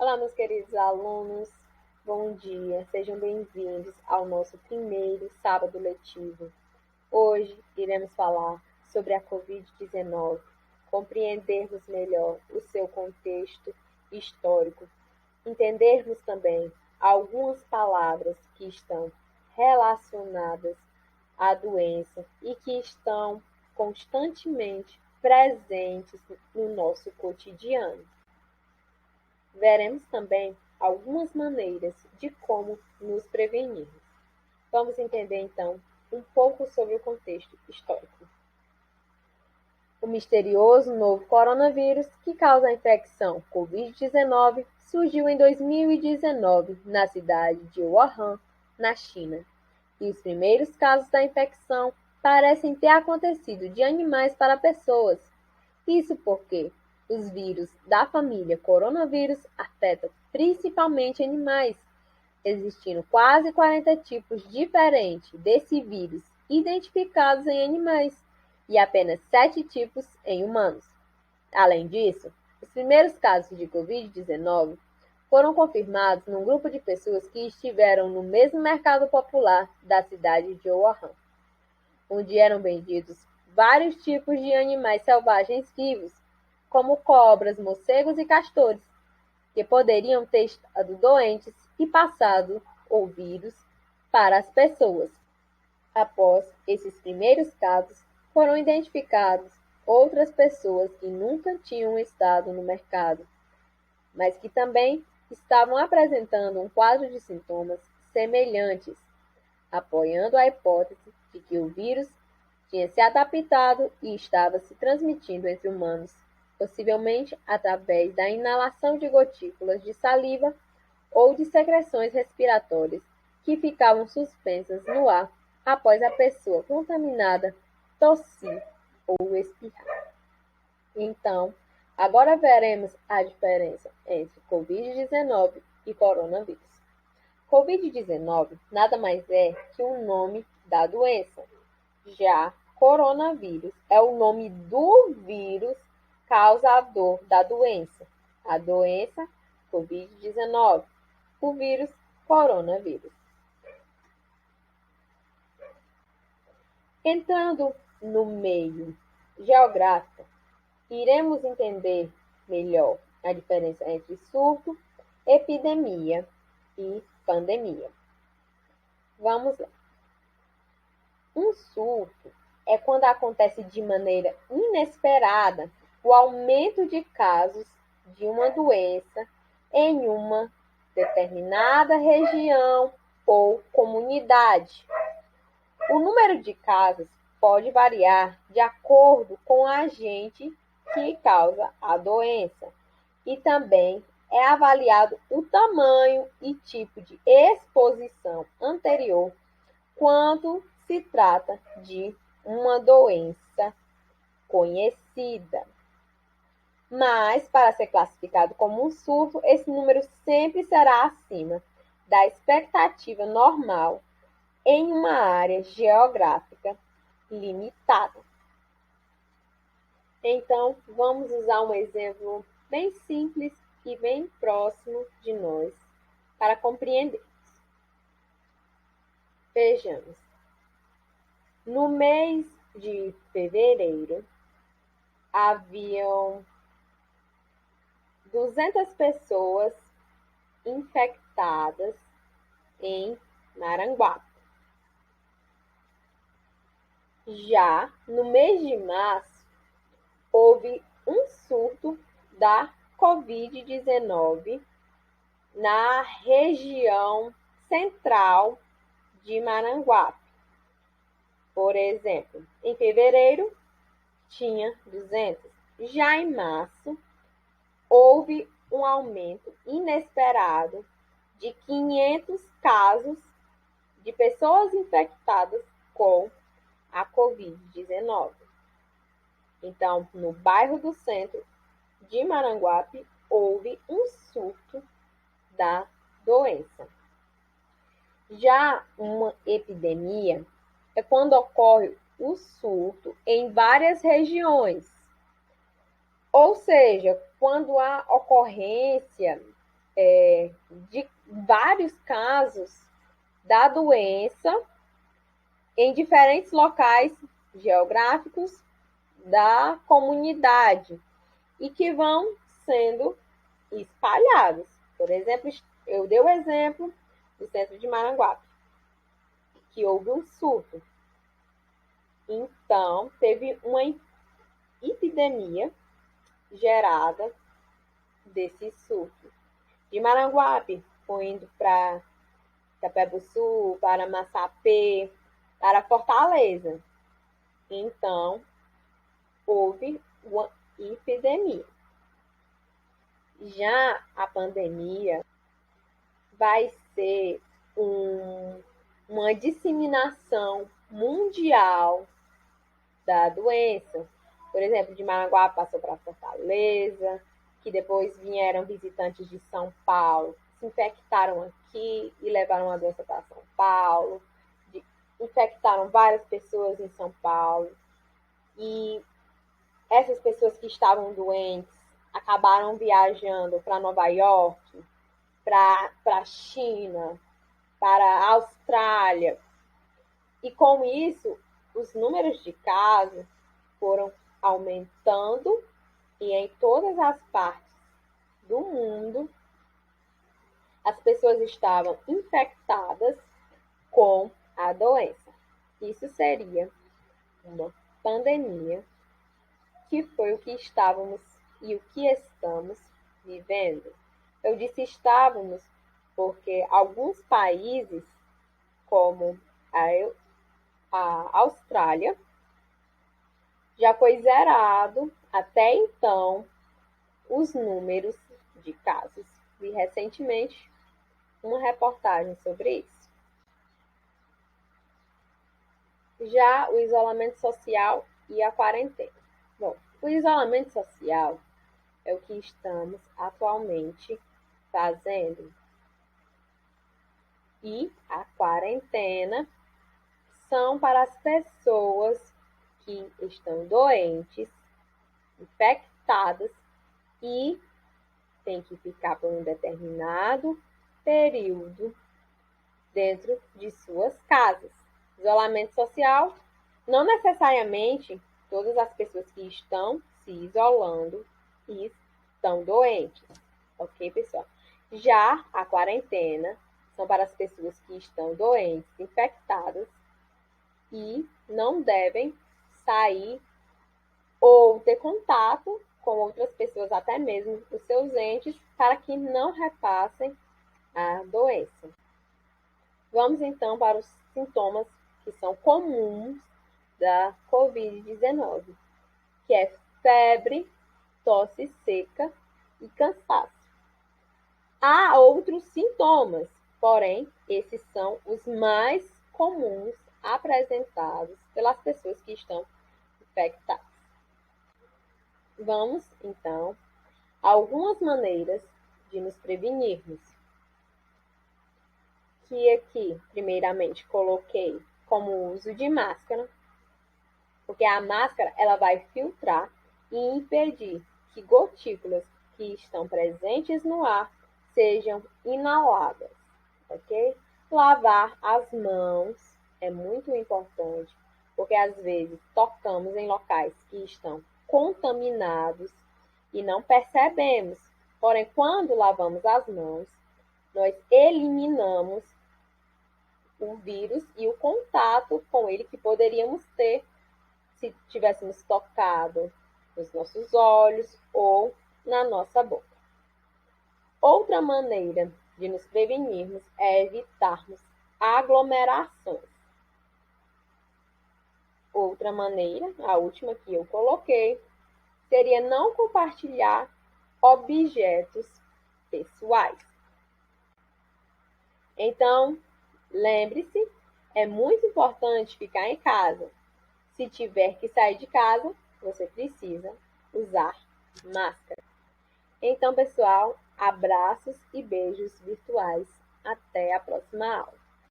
Olá, meus queridos alunos, bom dia, sejam bem-vindos ao nosso primeiro sábado letivo. Hoje iremos falar sobre a Covid-19, compreendermos melhor o seu contexto histórico, entendermos também algumas palavras que estão relacionadas à doença e que estão constantemente presentes no nosso cotidiano. Veremos também algumas maneiras de como nos prevenirmos. Vamos entender, então, um pouco sobre o contexto histórico. O misterioso novo coronavírus que causa a infecção Covid-19 surgiu em 2019 na cidade de Wuhan, na China. E os primeiros casos da infecção parecem ter acontecido de animais para pessoas. Isso porque os vírus da família coronavírus afetam principalmente animais, existindo quase 40 tipos diferentes desse vírus identificados em animais e apenas 7 tipos em humanos. Além disso, os primeiros casos de Covid-19 foram confirmados num grupo de pessoas que estiveram no mesmo mercado popular da cidade de Wuhan, onde eram vendidos vários tipos de animais selvagens vivos, como cobras, morcegos e castores, que poderiam ter estado doentes e passado o vírus para as pessoas. Após esses primeiros casos, foram identificados outras pessoas que nunca tinham estado no mercado, mas que também estavam apresentando um quadro de sintomas semelhantes, apoiando a hipótese de que o vírus tinha se adaptado e estava se transmitindo entre humanos, possivelmente através da inalação de gotículas de saliva ou de secreções respiratórias que ficavam suspensas no ar após a pessoa contaminada tossir ou espirrar. Então, agora veremos a diferença entre Covid-19 e coronavírus. Covid-19 nada mais é que o nome da doença. Já coronavírus é o nome do vírus causador da doença. A doença Covid-19, o vírus coronavírus. Entrando no meio geográfico, iremos entender melhor a diferença entre surto, epidemia e pandemia. Vamos lá. Um surto é quando acontece de maneira inesperada o aumento de casos de uma doença em uma determinada região ou comunidade. O número de casos pode variar de acordo com o agente que causa a doença e também é avaliado o tamanho e tipo de exposição anterior quando se trata de uma doença conhecida. Mas, para ser classificado como um surto, esse número sempre será acima da expectativa normal em uma área geográfica limitada. Então, vamos usar um exemplo bem simples e bem próximo de nós para compreender. Vejamos. No mês de fevereiro, haviam 200 pessoas infectadas em Maranguape. Já no mês de março, houve um surto da Covid-19 na região central de Maranguape. Por exemplo, em fevereiro tinha 200. Já em março, houve um aumento inesperado de 500 casos de pessoas infectadas com a Covid-19. Então, no bairro do centro de Maranguape, houve um surto da doença. Já uma epidemia é quando ocorre o surto em várias regiões, ou seja, quando há ocorrência de vários casos da doença em diferentes locais geográficos da comunidade e que vão sendo espalhados. Por exemplo, eu dei o exemplo do centro de Maranguape, que houve um surto. Então, teve uma epidemia gerada desse surto. De Maranguape, foi indo para Itapebuçu, para Massapê, para Fortaleza. Então, houve uma epidemia. Já a pandemia vai ser uma disseminação mundial da doença. Por exemplo, de Maranguape passou para Fortaleza, que depois vieram visitantes de São Paulo, se infectaram aqui e levaram a doença para São Paulo, infectaram várias pessoas em São Paulo, e essas pessoas que estavam doentes acabaram viajando para Nova York, para a China, para a Austrália. E com isso, os números de casos foram aumentando e em todas as partes do mundo as pessoas estavam infectadas com a doença. Isso seria uma pandemia, que foi o que estávamos e o que estamos vivendo. Eu disse estávamos porque alguns países, como a Austrália, já foi zerado até então os números de casos. Vi recentemente uma reportagem sobre isso. Já o isolamento social e a quarentena. Bom, o isolamento social é o que estamos atualmente fazendo. E a quarentena são para as pessoas que estão doentes, infectadas e têm que ficar por um determinado período dentro de suas casas. Isolamento social, não necessariamente todas as pessoas que estão se isolando e estão doentes, ok, pessoal? Já a quarentena são para as pessoas que estão doentes, infectadas e não devem sair ou ter contato com outras pessoas, até mesmo os seus entes, para que não repassem a doença. Vamos então para os sintomas que são comuns da Covid-19, que é febre, tosse seca e cansaço. Há outros sintomas, porém, esses são os mais comuns apresentados pelas pessoas que estão infectadas. Vamos, então, a algumas maneiras de nos prevenirmos. Que aqui, primeiramente, coloquei como o uso de máscara, porque a máscara ela vai filtrar e impedir que gotículas que estão presentes no ar sejam inaladas, ok? Lavar as mãos é muito importante, porque às vezes tocamos em locais que estão contaminados e não percebemos. Porém, quando lavamos as mãos, nós eliminamos o vírus e o contato com ele que poderíamos ter se tivéssemos tocado nos nossos olhos ou na nossa boca. Outra maneira de nos prevenirmos é evitarmos aglomerações. Outra maneira, a última que eu coloquei, seria não compartilhar objetos pessoais. Então, lembre-se, é muito importante ficar em casa. Se tiver que sair de casa, você precisa usar máscara. Então, pessoal, abraços e beijos virtuais. Até a próxima aula.